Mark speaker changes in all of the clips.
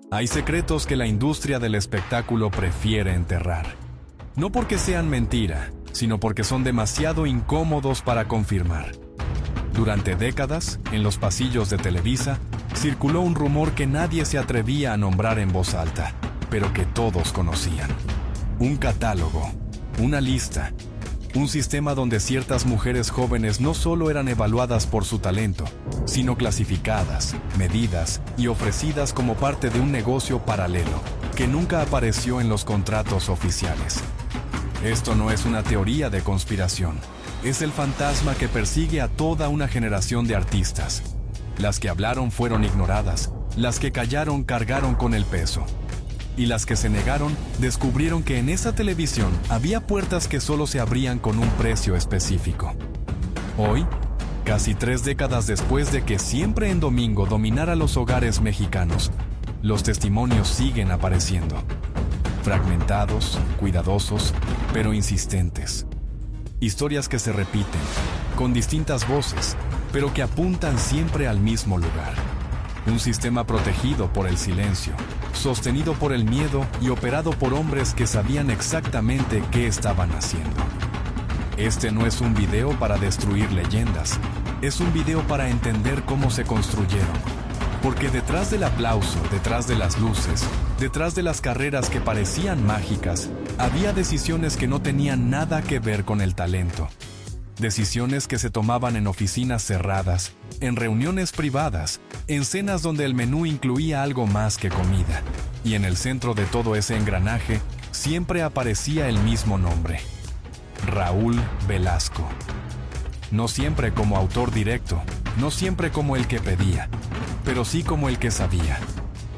Speaker 1: Hay secretos que la industria del espectáculo prefiere enterrar. No porque sean mentira, sino porque son demasiado incómodos para confirmar. Durante décadas, en los pasillos de Televisa, circuló un rumor que nadie se atrevía a nombrar en voz alta, pero que todos conocían. Un catálogo, una lista, un sistema donde ciertas mujeres jóvenes no solo eran evaluadas por su talento, sino clasificadas, medidas y ofrecidas como parte de un negocio paralelo, que nunca apareció en los contratos oficiales. Esto no es una teoría de conspiración, es el fantasma que persigue a toda una generación de artistas. Las que hablaron fueron ignoradas, las que callaron cargaron con el peso. Y las que se negaron descubrieron que en esa televisión había puertas que solo se abrían con un precio específico. Hoy, casi 3 décadas después de que Siempre en Domingo dominara los hogares mexicanos, los testimonios siguen apareciendo. Fragmentados, cuidadosos, pero insistentes. Historias que se repiten, con distintas voces, pero que apuntan siempre al mismo lugar. Un sistema protegido por el silencio, sostenido por el miedo y operado por hombres que sabían exactamente qué estaban haciendo. Este no es un video para destruir leyendas, es un video para entender cómo se construyeron. Porque detrás del aplauso, detrás de las luces, detrás de las carreras que parecían mágicas, había decisiones que no tenían nada que ver con el talento. Decisiones que se tomaban en oficinas cerradas, en reuniones privadas, en cenas donde el menú incluía algo más que comida. Y en el centro de todo ese engranaje siempre aparecía el mismo nombre: Raúl Velasco. No siempre como autor directo, no siempre como el que pedía, pero sí como el que sabía,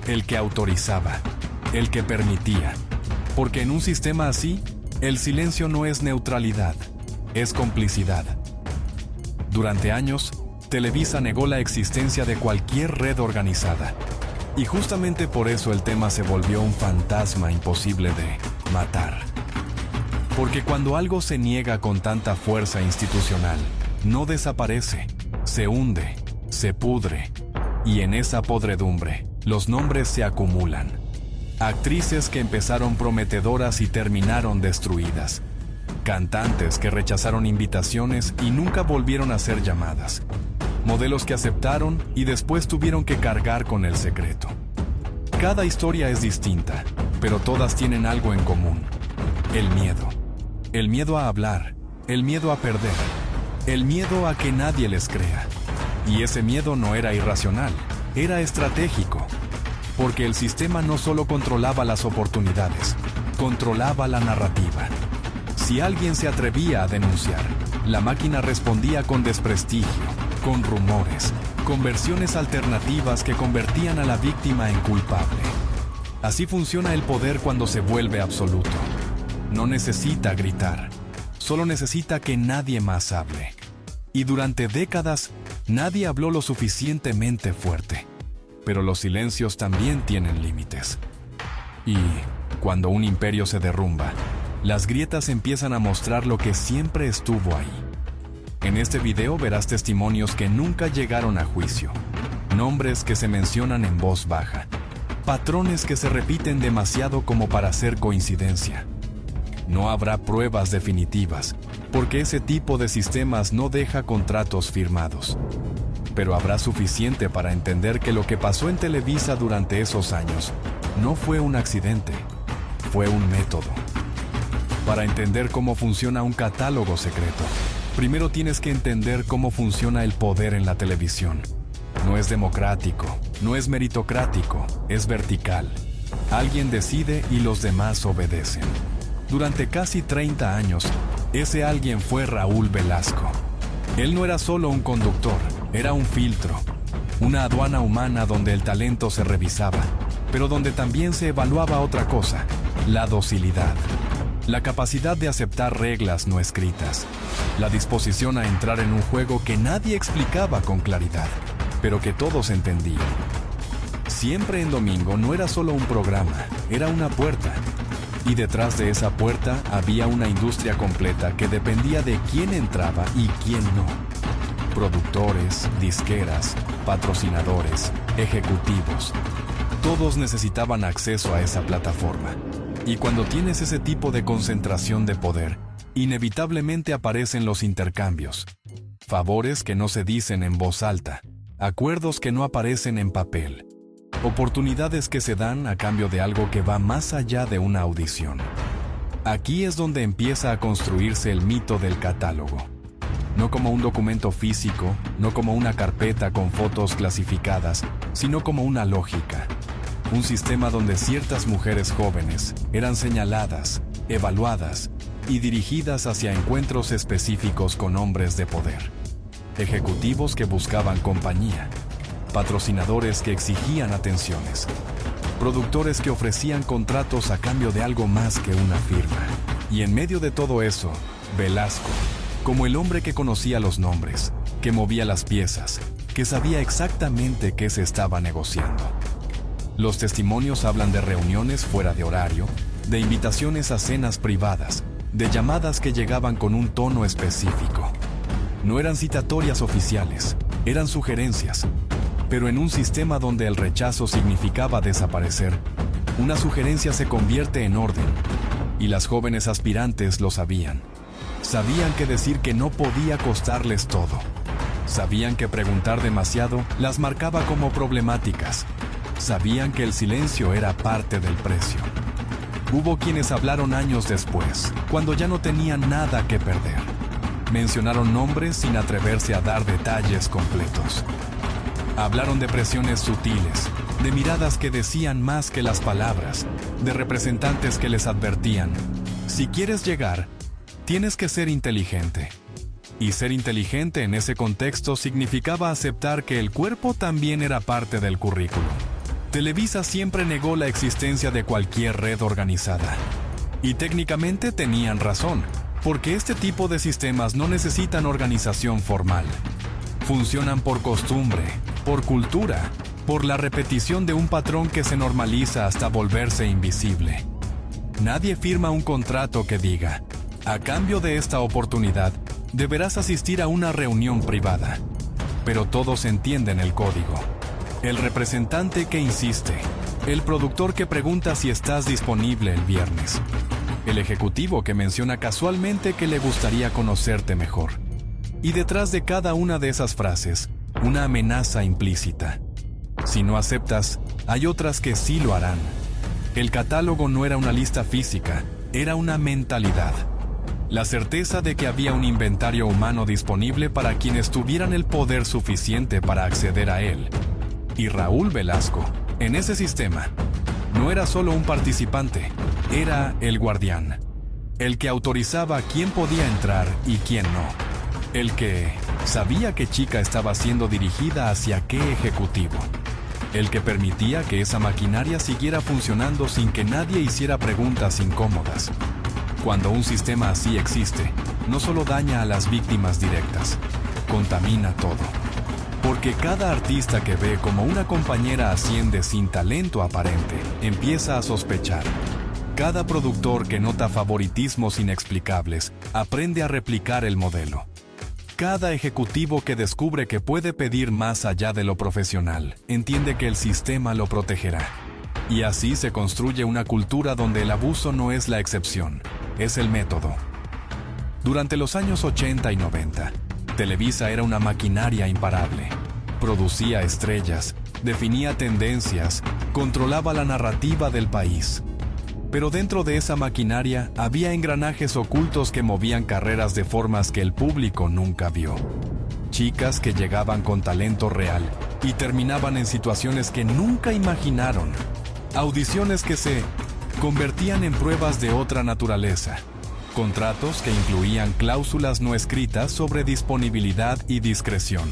Speaker 1: el que autorizaba, el que permitía. Porque en un sistema así, el silencio no es neutralidad, es complicidad. Durante años, Televisa negó la existencia de cualquier red organizada. Y justamente por eso el tema se volvió un fantasma imposible de matar. Porque cuando algo se niega con tanta fuerza institucional, no desaparece, se hunde, se pudre. Y en esa podredumbre, los nombres se acumulan. Actrices que empezaron prometedoras y terminaron destruidas. Cantantes que rechazaron invitaciones y nunca volvieron a ser llamadas. Modelos que aceptaron y después tuvieron que cargar con el secreto. Cada historia es distinta, pero todas tienen algo en común: el miedo. El miedo a hablar, el miedo a perder, el miedo a que nadie les crea. Y ese miedo no era irracional, era estratégico. Porque el sistema no solo controlaba las oportunidades, controlaba la narrativa. Si alguien se atrevía a denunciar, la máquina respondía con desprestigio, con rumores, con versiones alternativas que convertían a la víctima en culpable. Así funciona el poder cuando se vuelve absoluto. No necesita gritar, solo necesita que nadie más hable. Y durante décadas, nadie habló lo suficientemente fuerte. Pero los silencios también tienen límites. Y cuando un imperio se derrumba, las grietas empiezan a mostrar lo que siempre estuvo ahí. En este video verás testimonios que nunca llegaron a juicio, nombres que se mencionan en voz baja, patrones que se repiten demasiado como para ser coincidencia. No habrá pruebas definitivas, porque ese tipo de sistemas no deja contratos firmados. Pero habrá suficiente para entender que lo que pasó en Televisa durante esos años no fue un accidente, fue un método. Para entender cómo funciona un catálogo secreto, primero tienes que entender cómo funciona el poder en la televisión. No es democrático, no es meritocrático, es vertical. Alguien decide y los demás obedecen. Durante casi 30 años, ese alguien fue Raúl Velasco. Él no era solo un conductor, era un filtro, una aduana humana donde el talento se revisaba, pero donde también se evaluaba otra cosa: la docilidad, la capacidad de aceptar reglas no escritas, la disposición a entrar en un juego que nadie explicaba con claridad, pero que todos entendían. Siempre en Domingo no era solo un programa, era una puerta. Y detrás de esa puerta había una industria completa que dependía de quién entraba y quién no. Productores, disqueras, patrocinadores, ejecutivos. Todos necesitaban acceso a esa plataforma. Y cuando tienes ese tipo de concentración de poder, inevitablemente aparecen los intercambios. Favores que no se dicen en voz alta, acuerdos que no aparecen en papel, oportunidades que se dan a cambio de algo que va más allá de una audición. Aquí es donde empieza a construirse el mito del catálogo. No como un documento físico, no como una carpeta con fotos clasificadas, sino como una lógica. Un sistema donde ciertas mujeres jóvenes eran señaladas, evaluadas y dirigidas hacia encuentros específicos con hombres de poder. Ejecutivos que buscaban compañía, patrocinadores que exigían atenciones, productores que ofrecían contratos a cambio de algo más que una firma. Y en medio de todo eso, Velasco, como el hombre que conocía los nombres, que movía las piezas, que sabía exactamente qué se estaba negociando. Los testimonios hablan de reuniones fuera de horario, de invitaciones a cenas privadas, de llamadas que llegaban con un tono específico. No eran citatorias oficiales, eran sugerencias. Pero en un sistema donde el rechazo significaba desaparecer, una sugerencia se convierte en orden. Y las jóvenes aspirantes lo sabían. Sabían que decir que no podía costarles todo. Sabían que preguntar demasiado las marcaba como problemáticas. Sabían que el silencio era parte del precio. Hubo quienes hablaron años después, cuando ya no tenían nada que perder. Mencionaron nombres sin atreverse a dar detalles completos. Hablaron de presiones sutiles, de miradas que decían más que las palabras, de representantes que les advertían: si quieres llegar, tienes que ser inteligente. Y ser inteligente en ese contexto significaba aceptar que el cuerpo también era parte del currículo. Televisa siempre negó la existencia de cualquier red organizada. Y técnicamente tenían razón, porque este tipo de sistemas no necesitan organización formal. Funcionan por costumbre, por cultura, por la repetición de un patrón que se normaliza hasta volverse invisible. Nadie firma un contrato que diga: a cambio de esta oportunidad, deberás asistir a una reunión privada. Pero todos entienden el código. El representante que insiste, el productor que pregunta si estás disponible el viernes, el ejecutivo que menciona casualmente que le gustaría conocerte mejor. Y detrás de cada una de esas frases, una amenaza implícita. Si no aceptas, hay otras que sí lo harán. El catálogo no era una lista física, era una mentalidad. La certeza de que había un inventario humano disponible para quienes tuvieran el poder suficiente para acceder a él. Y Raúl Velasco, en ese sistema, no era solo un participante, era el guardián. El que autorizaba quién podía entrar y quién no. El que sabía qué chica estaba siendo dirigida hacia qué ejecutivo. El que permitía que esa maquinaria siguiera funcionando sin que nadie hiciera preguntas incómodas. Cuando un sistema así existe, no solo daña a las víctimas directas, contamina todo. Porque cada artista que ve como una compañera asciende sin talento aparente, empieza a sospechar. Cada productor que nota favoritismos inexplicables, aprende a replicar el modelo. Cada ejecutivo que descubre que puede pedir más allá de lo profesional, entiende que el sistema lo protegerá. Y así se construye una cultura donde el abuso no es la excepción, es el método. Durante los años 80 y 90, Televisa era una maquinaria imparable. Producía estrellas, definía tendencias, controlaba la narrativa del país. Pero dentro de esa maquinaria había engranajes ocultos que movían carreras de formas que el público nunca vio. Chicas que llegaban con talento real y terminaban en situaciones que nunca imaginaron. Audiciones que se convertían en pruebas de otra naturaleza. Contratos que incluían cláusulas no escritas sobre disponibilidad y discreción.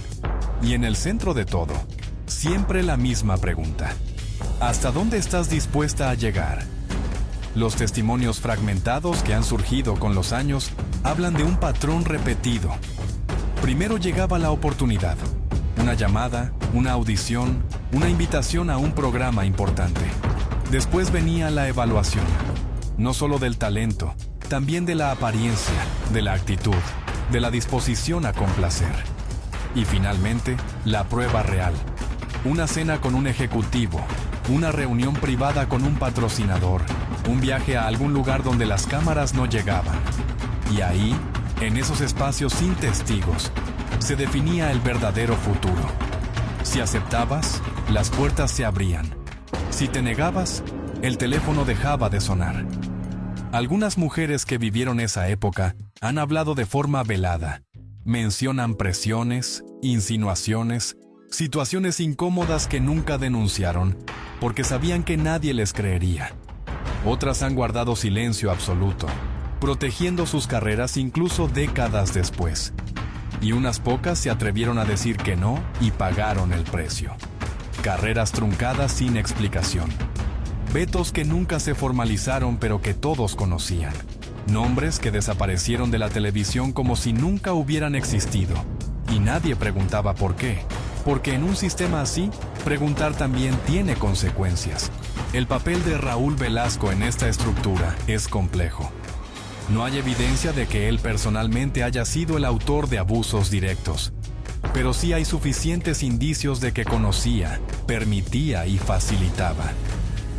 Speaker 1: Y en el centro de todo, siempre la misma pregunta: ¿hasta dónde estás dispuesta a llegar? Los testimonios fragmentados que han surgido con los años hablan de un patrón repetido. Primero llegaba la oportunidad, una llamada, una audición, una invitación a un programa importante. Después venía la evaluación, no solo del talento, también de la apariencia, de la actitud, de la disposición a complacer. Y finalmente, la prueba real, una cena con un ejecutivo, una reunión privada con un patrocinador, un viaje a algún lugar donde las cámaras no llegaban. Y ahí, en esos espacios sin testigos, se definía el verdadero futuro. Si aceptabas, las puertas se abrían. Si te negabas, el teléfono dejaba de sonar. Algunas mujeres que vivieron esa época han hablado de forma velada. Mencionan presiones, insinuaciones, situaciones incómodas que nunca denunciaron, porque sabían que nadie les creería. Otras han guardado silencio absoluto, protegiendo sus carreras incluso décadas después. Y unas pocas se atrevieron a decir que no y pagaron el precio. Carreras truncadas sin explicación. Vetos que nunca se formalizaron pero que todos conocían. Nombres que desaparecieron de la televisión como si nunca hubieran existido. Y nadie preguntaba por qué. Porque en un sistema así, preguntar también tiene consecuencias. El papel de Raúl Velasco en esta estructura es complejo. No hay evidencia de que él personalmente haya sido el autor de abusos directos, pero sí hay suficientes indicios de que conocía, permitía y facilitaba.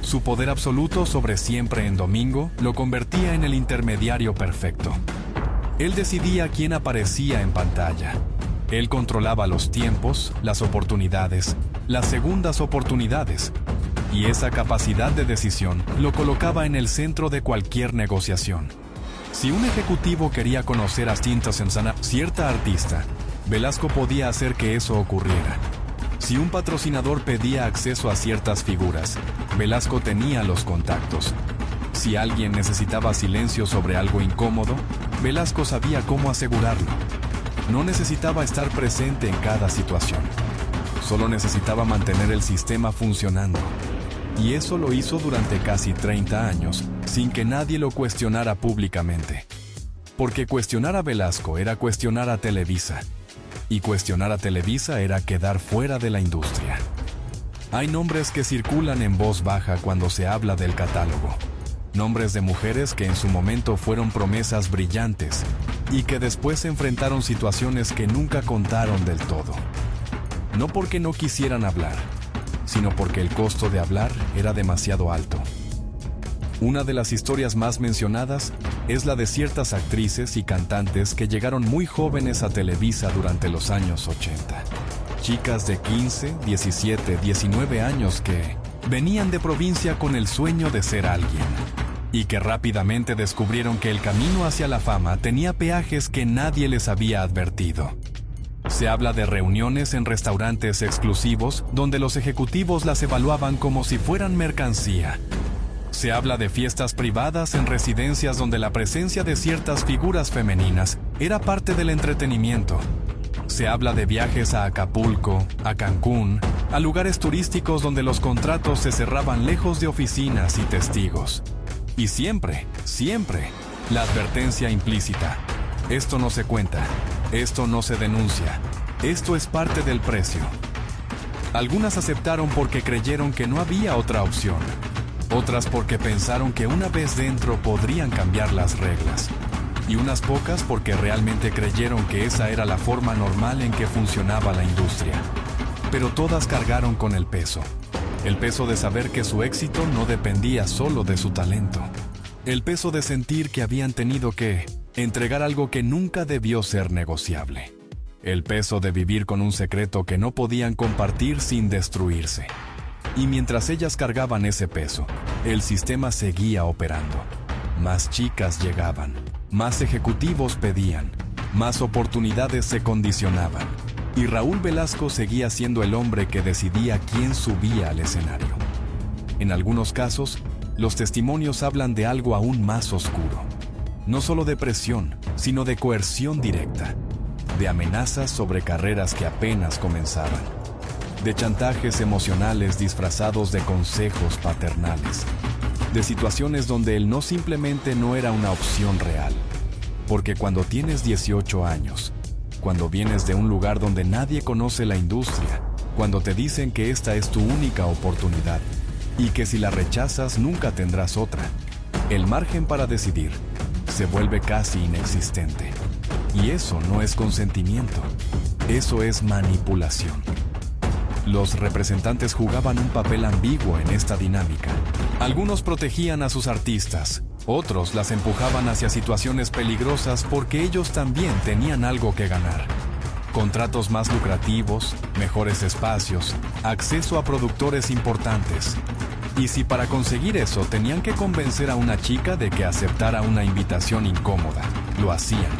Speaker 1: Su poder absoluto sobre Siempre en Domingo lo convertía en el intermediario perfecto. Él decidía quién aparecía en pantalla. Él controlaba los tiempos, las oportunidades, las segundas oportunidades, y esa capacidad de decisión lo colocaba en el centro de cualquier negociación. Si un ejecutivo quería conocer a cierta artista, Velasco podía hacer que eso ocurriera. Si un patrocinador pedía acceso a ciertas figuras, Velasco tenía los contactos. Si alguien necesitaba silencio sobre algo incómodo, Velasco sabía cómo asegurarlo. No necesitaba estar presente en cada situación. Solo necesitaba mantener el sistema funcionando. Y eso lo hizo durante casi 30 años, sin que nadie lo cuestionara públicamente. Porque cuestionar a Velasco era cuestionar a Televisa. Y cuestionar a Televisa era quedar fuera de la industria. Hay nombres que circulan en voz baja cuando se habla del catálogo. Nombres de mujeres que en su momento fueron promesas brillantes y que después enfrentaron situaciones que nunca contaron del todo. No porque no quisieran hablar, sino porque el costo de hablar era demasiado alto. Una de las historias más mencionadas es la de ciertas actrices y cantantes que llegaron muy jóvenes a Televisa durante los años 80. Chicas de 15, 17, 19 años que venían de provincia con el sueño de ser alguien y que rápidamente descubrieron que el camino hacia la fama tenía peajes que nadie les había advertido. Se habla de reuniones en restaurantes exclusivos donde los ejecutivos las evaluaban como si fueran mercancía. Se habla de fiestas privadas en residencias donde la presencia de ciertas figuras femeninas era parte del entretenimiento. Se habla de viajes a Acapulco, a Cancún, a lugares turísticos donde los contratos se cerraban lejos de oficinas y testigos. Y siempre, la advertencia implícita. Esto no se cuenta, esto no se denuncia, esto es parte del precio. Algunas aceptaron porque creyeron que no había otra opción. Otras porque pensaron que una vez dentro podrían cambiar las reglas. Y unas pocas porque realmente creyeron que esa era la forma normal en que funcionaba la industria. Pero todas cargaron con el peso de saber que su éxito no dependía solo de su talento. El peso de sentir que habían tenido que entregar algo que nunca debió ser negociable. El peso de vivir con un secreto que no podían compartir sin destruirse. Y mientras ellas cargaban ese peso, el sistema seguía operando. Más chicas llegaban, más ejecutivos pedían, más oportunidades se condicionaban. Y Raúl Velasco seguía siendo el hombre que decidía quién subía al escenario. En algunos casos, los testimonios hablan de algo aún más oscuro. No solo de presión, sino de coerción directa. De amenazas sobre carreras que apenas comenzaban. De chantajes emocionales disfrazados de consejos paternales. De situaciones donde el no simplemente no era una opción real. Porque cuando tienes 18 años, cuando vienes de un lugar donde nadie conoce la industria, cuando te dicen que esta es tu única oportunidad y que si la rechazas nunca tendrás otra, el margen para decidir se vuelve casi inexistente. Y eso no es consentimiento, eso es manipulación. Los representantes jugaban un papel ambiguo en esta dinámica. Algunos protegían a sus artistas, otros las empujaban hacia situaciones peligrosas porque ellos también tenían algo que ganar. Contratos más lucrativos, mejores espacios, acceso a productores importantes. Y si para conseguir eso tenían que convencer a una chica de que aceptara una invitación incómoda, lo hacían.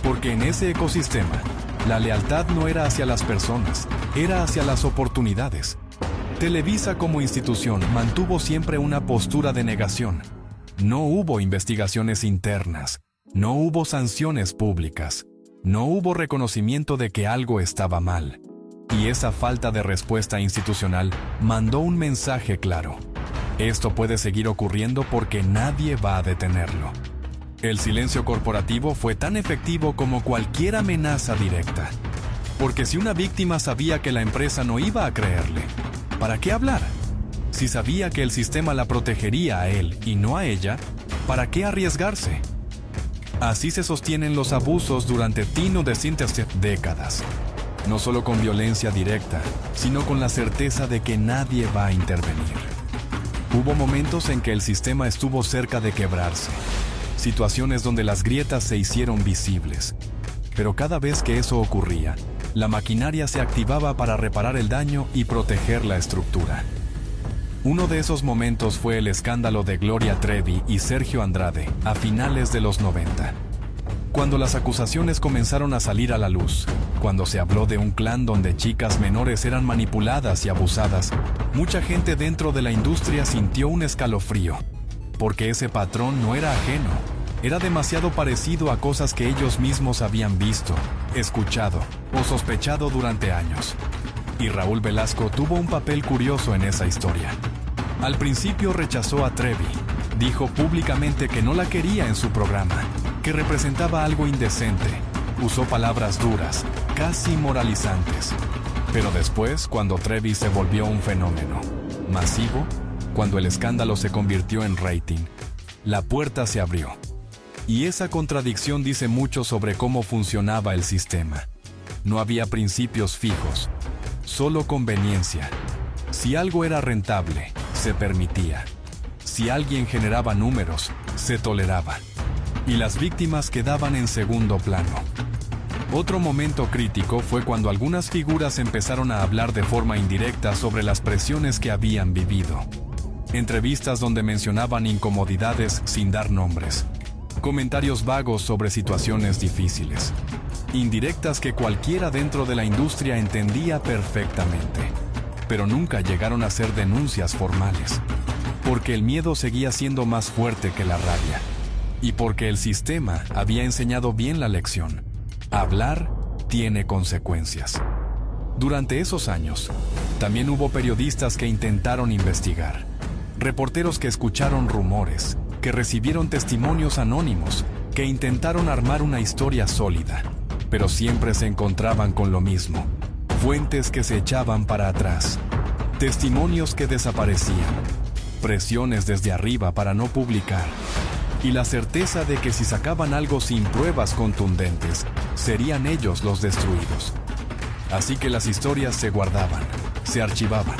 Speaker 1: Porque en ese ecosistema, la lealtad no era hacia las personas, era hacia las oportunidades. Televisa como institución mantuvo siempre una postura de negación. No hubo investigaciones internas, no hubo sanciones públicas, no hubo reconocimiento de que algo estaba mal. Y esa falta de respuesta institucional mandó un mensaje claro. Esto puede seguir ocurriendo porque nadie va a detenerlo. El silencio corporativo fue tan efectivo como cualquier amenaza directa. Porque si una víctima sabía que la empresa no iba a creerle, ¿para qué hablar? Si sabía que el sistema la protegería a él y no a ella, ¿para qué arriesgarse? Así se sostienen los abusos durante décadas. No solo con violencia directa, sino con la certeza de que nadie va a intervenir. Hubo momentos en que el sistema estuvo cerca de quebrarse. Situaciones donde las grietas se hicieron visibles. Pero cada vez que eso ocurría, la maquinaria se activaba para reparar el daño y proteger la estructura. Uno de esos momentos fue el escándalo de Gloria Trevi y Sergio Andrade a finales de los 90. Cuando las acusaciones comenzaron a salir a la luz, cuando se habló de un clan donde chicas menores eran manipuladas y abusadas, mucha gente dentro de la industria sintió un escalofrío, porque ese patrón no era ajeno, era demasiado parecido a cosas que ellos mismos habían visto, escuchado o sospechado durante años. Y Raúl Velasco tuvo un papel curioso en esa historia. Al principio rechazó a Trevi, dijo públicamente que no la quería en su programa, que representaba algo indecente, usó palabras duras, casi moralizantes. Pero después, cuando Trevi se volvió un fenómeno masivo, cuando el escándalo se convirtió en rating, la puerta se abrió. Y esa contradicción dice mucho sobre cómo funcionaba el sistema. No había principios fijos, solo conveniencia. Si algo era rentable, se permitía. Si alguien generaba números, se toleraba. Y las víctimas quedaban en segundo plano. Otro momento crítico fue cuando algunas figuras empezaron a hablar de forma indirecta sobre las presiones que habían vivido. Entrevistas donde mencionaban incomodidades sin dar nombres. Comentarios vagos sobre situaciones difíciles. Indirectas que cualquiera dentro de la industria entendía perfectamente. Pero nunca llegaron a ser denuncias formales. Porque el miedo seguía siendo más fuerte que la rabia. Y porque el sistema había enseñado bien la lección. Hablar tiene consecuencias. Durante esos años, también hubo periodistas que intentaron investigar. Reporteros que escucharon rumores, que recibieron testimonios anónimos, que intentaron armar una historia sólida, pero siempre se encontraban con lo mismo. Fuentes que se echaban para atrás, testimonios que desaparecían, presiones desde arriba para no publicar, y la certeza de que si sacaban algo sin pruebas contundentes, serían ellos los destruidos. Así que las historias se guardaban, se archivaban,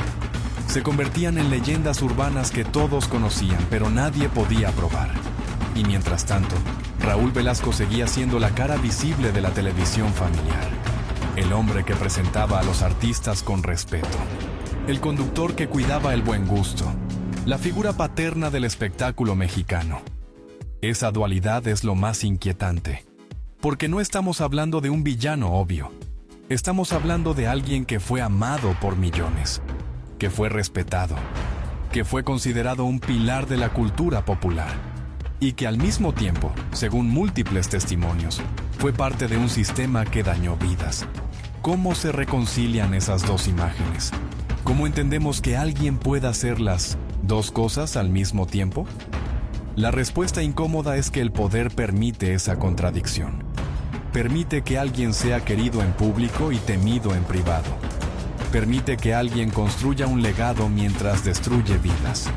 Speaker 1: se convertían en leyendas urbanas que todos conocían, pero nadie podía probar. Y mientras tanto, Raúl Velasco seguía siendo la cara visible de la televisión familiar. El hombre que presentaba a los artistas con respeto. El conductor que cuidaba el buen gusto. La figura paterna del espectáculo mexicano. Esa dualidad es lo más inquietante. Porque no estamos hablando de un villano obvio. Estamos hablando de alguien que fue amado por millones. Que fue respetado. Que fue considerado un pilar de la cultura popular. Y que al mismo tiempo, según múltiples testimonios, fue parte de un sistema que dañó vidas. ¿Cómo se reconcilian esas dos imágenes? ¿Cómo entendemos que alguien pueda hacer las dos cosas al mismo tiempo? La respuesta incómoda es que el poder permite esa contradicción. Permite que alguien sea querido en público y temido en privado. Permite que alguien construya un legado mientras destruye vidas.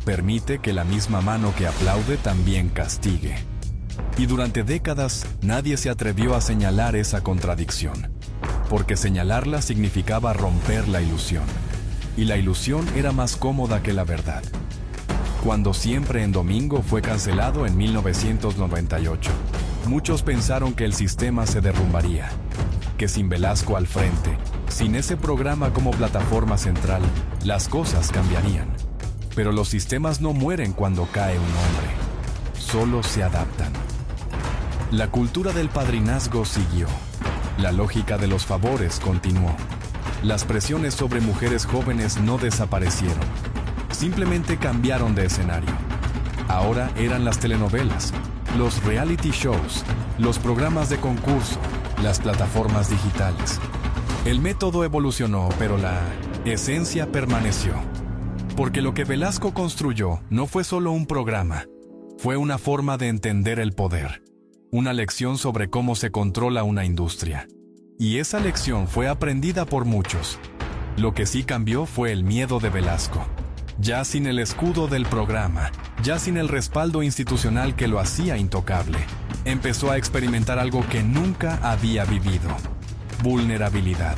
Speaker 1: Permite que la misma mano que aplaude también castigue. Y durante décadas, nadie se atrevió a señalar esa contradicción. porque señalarla significaba romper la ilusión, y la ilusión era más cómoda que la verdad. Cuando Siempre en Domingo fue cancelado en 1998, muchos pensaron que el sistema se derrumbaría, que sin Velasco al frente, sin ese programa como plataforma central, las cosas cambiarían. Pero los sistemas no mueren cuando cae un hombre, solo se adaptan. La cultura del padrinazgo siguió, la lógica de los favores continuó. Las presiones sobre mujeres jóvenes no desaparecieron, simplemente cambiaron de escenario. Ahora eran las telenovelas, los reality shows, los programas de concurso, las plataformas digitales. El método evolucionó, pero la esencia permaneció. Porque lo que Velasco construyó no fue solo un programa, fue una forma de entender el poder, una lección sobre cómo se controla una industria. Y esa lección fue aprendida por muchos. Lo que sí cambió fue el miedo de Velasco. Ya sin el escudo del programa, ya sin el respaldo institucional que lo hacía intocable, empezó a experimentar algo que nunca había vivido: vulnerabilidad.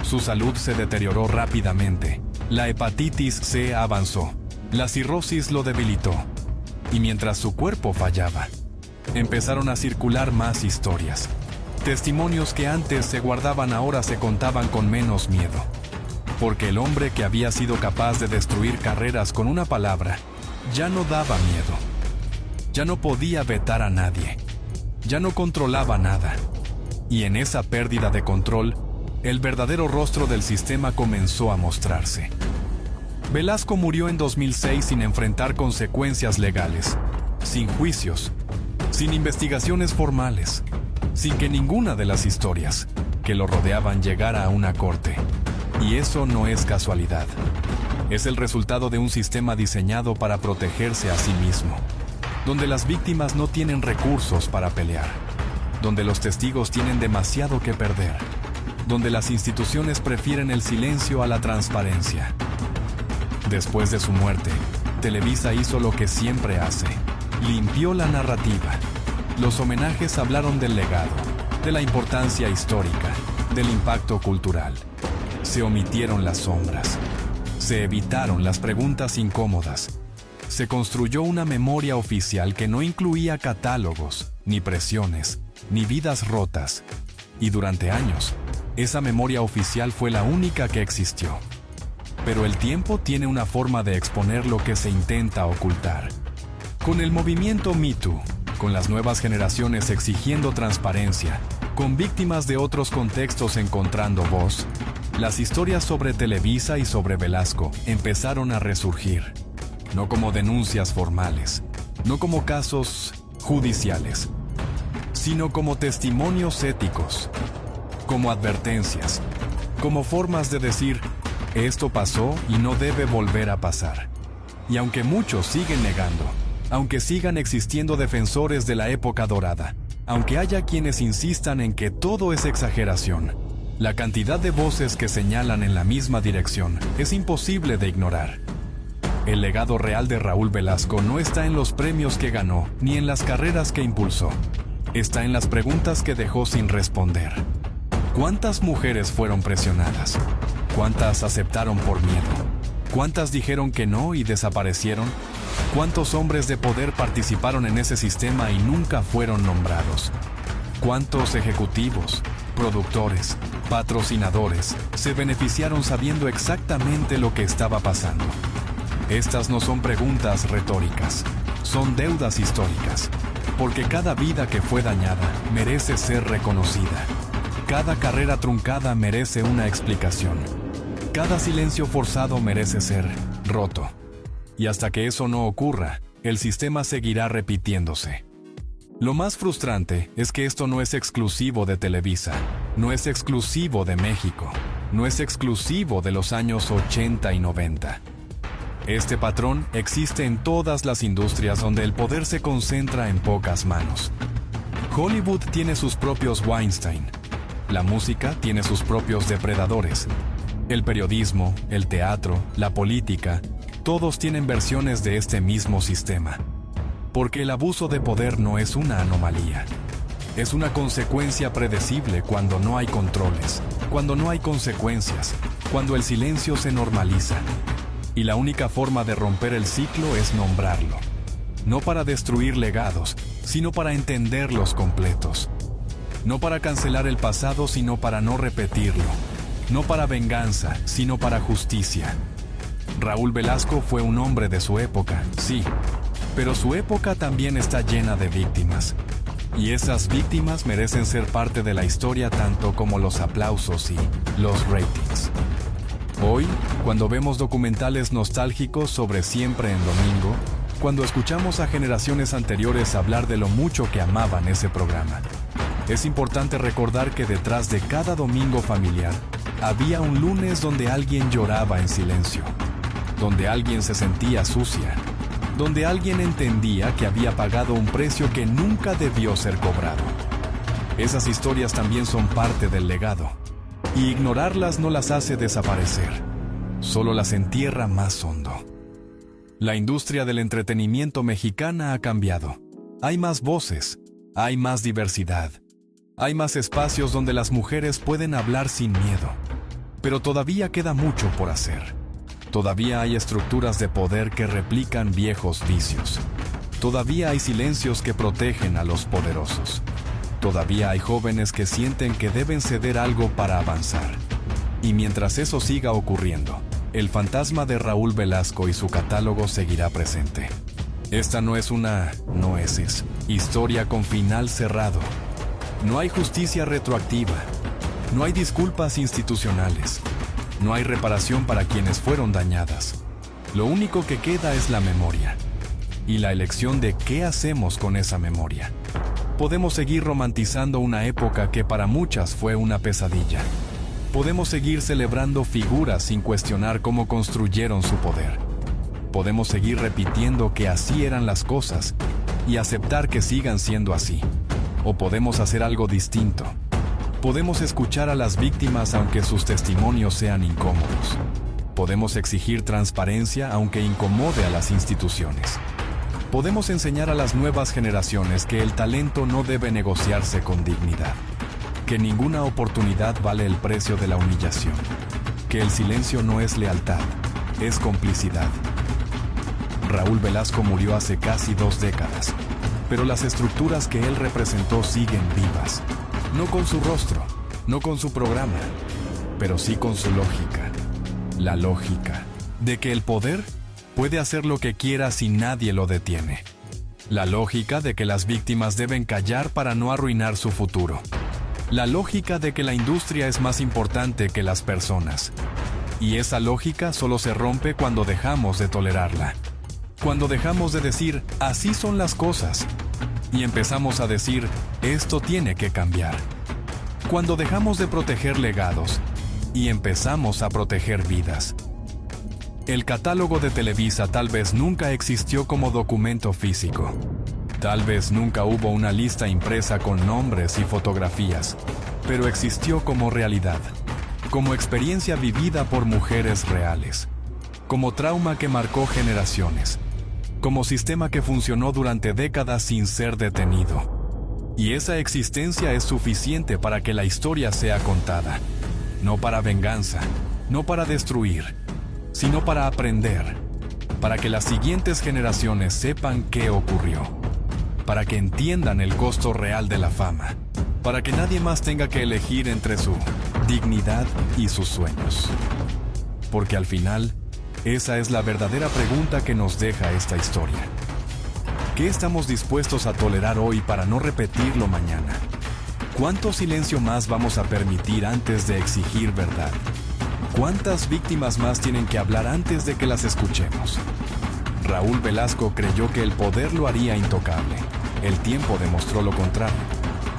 Speaker 1: Su salud se deterioró rápidamente. La hepatitis C avanzó. La cirrosis lo debilitó. Y mientras su cuerpo fallaba, empezaron a circular más historias. Testimonios que antes se guardaban ahora se contaban con menos miedo. Porque el hombre que había sido capaz de destruir carreras con una palabra, ya no daba miedo. Ya no podía vetar a nadie. Ya no controlaba nada. Y en esa pérdida de control, el verdadero rostro del sistema comenzó a mostrarse. Velasco murió en 2006 sin enfrentar consecuencias legales, sin juicios, sin investigaciones formales, sin que ninguna de las historias que lo rodeaban llegara a una corte. Y eso no es casualidad. Es el resultado de un sistema diseñado para protegerse a sí mismo, donde las víctimas no tienen recursos para pelear, donde los testigos tienen demasiado que perder, donde las instituciones prefieren el silencio a la transparencia. Después de su muerte, Televisa hizo lo que siempre hace: limpió la narrativa. Los homenajes hablaron del legado, de la importancia histórica, del impacto cultural. Se omitieron las sombras. Se evitaron las preguntas incómodas. Se construyó una memoria oficial que no incluía catálogos, ni presiones, ni vidas rotas. Y durante años, esa memoria oficial fue la única que existió. Pero el tiempo tiene una forma de exponer lo que se intenta ocultar. Con el movimiento Me Too, con las nuevas generaciones exigiendo transparencia, con víctimas de otros contextos encontrando voz, las historias sobre Televisa y sobre Velasco empezaron a resurgir. No como denuncias formales, no como casos judiciales, sino como testimonios éticos, como advertencias, como formas de decir: esto pasó y no debe volver a pasar. Y aunque muchos siguen negando, aunque sigan existiendo defensores de la época dorada, aunque haya quienes insistan en que todo es exageración, la cantidad de voces que señalan en la misma dirección es imposible de ignorar. El legado real de Raúl Velasco no está en los premios que ganó, ni en las carreras que impulsó. Está en las preguntas que dejó sin responder. ¿Cuántas mujeres fueron presionadas? ¿Cuántas aceptaron por miedo? ¿Cuántas dijeron que no y desaparecieron? ¿Cuántos hombres de poder participaron en ese sistema y nunca fueron nombrados? ¿Cuántos ejecutivos, productores, patrocinadores se beneficiaron sabiendo exactamente lo que estaba pasando? Estas no son preguntas retóricas, son deudas históricas, porque cada vida que fue dañada merece ser reconocida. Cada carrera truncada merece una explicación. Cada silencio forzado merece ser roto. Y hasta que eso no ocurra, el sistema seguirá repitiéndose. Lo más frustrante es que esto no es exclusivo de Televisa, no es exclusivo de México, no es exclusivo de los años 80 y 90. Este patrón existe en todas las industrias donde el poder se concentra en pocas manos. Hollywood tiene sus propios Weinstein. La música tiene sus propios depredadores. El periodismo, el teatro, la política, todos tienen versiones de este mismo sistema. Porque el abuso de poder no es una anomalía. Es una consecuencia predecible cuando no hay controles, cuando no hay consecuencias, cuando el silencio se normaliza. Y la única forma de romper el ciclo es nombrarlo. No para destruir legados, sino para entenderlos completos. No para cancelar el pasado, sino para no repetirlo. No para venganza, sino para justicia. Raúl Velasco fue un hombre de su época, sí, pero su época también está llena de víctimas. Y esas víctimas merecen ser parte de la historia tanto como los aplausos y los ratings. Hoy, cuando vemos documentales nostálgicos sobre Siempre en Domingo, cuando escuchamos a generaciones anteriores hablar de lo mucho que amaban ese programa, es importante recordar que detrás de cada domingo familiar había un lunes donde alguien lloraba en silencio, donde alguien se sentía sucia, donde alguien entendía que había pagado un precio que nunca debió ser cobrado. Esas historias también son parte del legado, y ignorarlas no las hace desaparecer, solo las entierra más hondo. La industria del entretenimiento mexicana ha cambiado. Hay más voces, hay más diversidad, hay más espacios donde las mujeres pueden hablar sin miedo, pero todavía queda mucho por hacer. Todavía hay estructuras de poder que replican viejos vicios. Todavía hay silencios que protegen a los poderosos. Todavía hay jóvenes que sienten que deben ceder algo para avanzar. Y mientras eso siga ocurriendo, el fantasma de Raúl Velasco y su catálogo seguirá presente. Esta no es una historia con final cerrado. No hay justicia retroactiva. No hay disculpas institucionales. No hay reparación para quienes fueron dañadas. Lo único que queda es la memoria. Y la elección de qué hacemos con esa memoria. Podemos seguir romantizando una época que para muchas fue una pesadilla. Podemos seguir celebrando figuras sin cuestionar cómo construyeron su poder. Podemos seguir repitiendo que así eran las cosas y aceptar que sigan siendo así. O podemos hacer algo distinto. Podemos escuchar a las víctimas aunque sus testimonios sean incómodos. Podemos exigir transparencia aunque incomode a las instituciones. Podemos enseñar a las nuevas generaciones que el talento no debe negociarse con dignidad, que ninguna oportunidad vale el precio de la humillación, que el silencio no es lealtad, es complicidad. Raúl Velasco murió hace casi 2 décadas, pero las estructuras que él representó siguen vivas. No con su rostro, no con su programa, pero sí con su lógica. La lógica de que el poder puede hacer lo que quiera si nadie lo detiene. La lógica de que las víctimas deben callar para no arruinar su futuro. La lógica de que la industria es más importante que las personas. Y esa lógica solo se rompe cuando dejamos de tolerarla. Cuando dejamos de decir, así son las cosas. Y empezamos a decir, esto tiene que cambiar. Cuando dejamos de proteger legados y empezamos a proteger vidas. El catálogo de Televisa tal vez nunca existió como documento físico. Tal vez nunca hubo una lista impresa con nombres y fotografías, pero existió como realidad, como experiencia vivida por mujeres reales, como trauma que marcó generaciones, como sistema que funcionó durante décadas sin ser detenido. Y esa existencia es suficiente para que la historia sea contada, no para venganza, no para destruir, sino para aprender, para que las siguientes generaciones sepan qué ocurrió, para que entiendan el costo real de la fama, para que nadie más tenga que elegir entre su dignidad y sus sueños. Porque al final, esa es la verdadera pregunta que nos deja esta historia. ¿Qué estamos dispuestos a tolerar hoy para no repetirlo mañana? ¿Cuánto silencio más vamos a permitir antes de exigir verdad? ¿Cuántas víctimas más tienen que hablar antes de que las escuchemos? Raúl Velasco creyó que el poder lo haría intocable. El tiempo demostró lo contrario.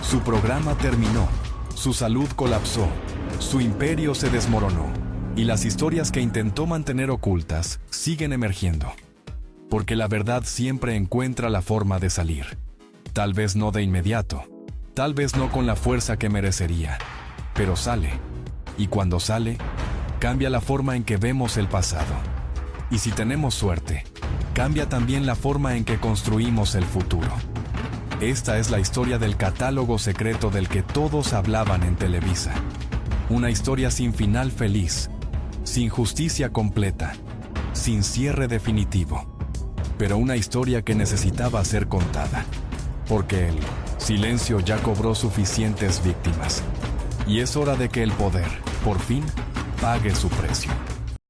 Speaker 1: Su programa terminó, su salud colapsó, su imperio se desmoronó, y las historias que intentó mantener ocultas siguen emergiendo. Porque la verdad siempre encuentra la forma de salir. Tal vez no de inmediato, tal vez no con la fuerza que merecería, pero sale. Y cuando sale, cambia la forma en que vemos el pasado. Y si tenemos suerte, cambia también la forma en que construimos el futuro. Esta es la historia del catálogo secreto del que todos hablaban en Televisa. Una historia sin final feliz, sin justicia completa, sin cierre definitivo. Pero una historia que necesitaba ser contada, porque el silencio ya cobró suficientes víctimas. Y es hora de que el poder, por fin, pague su precio.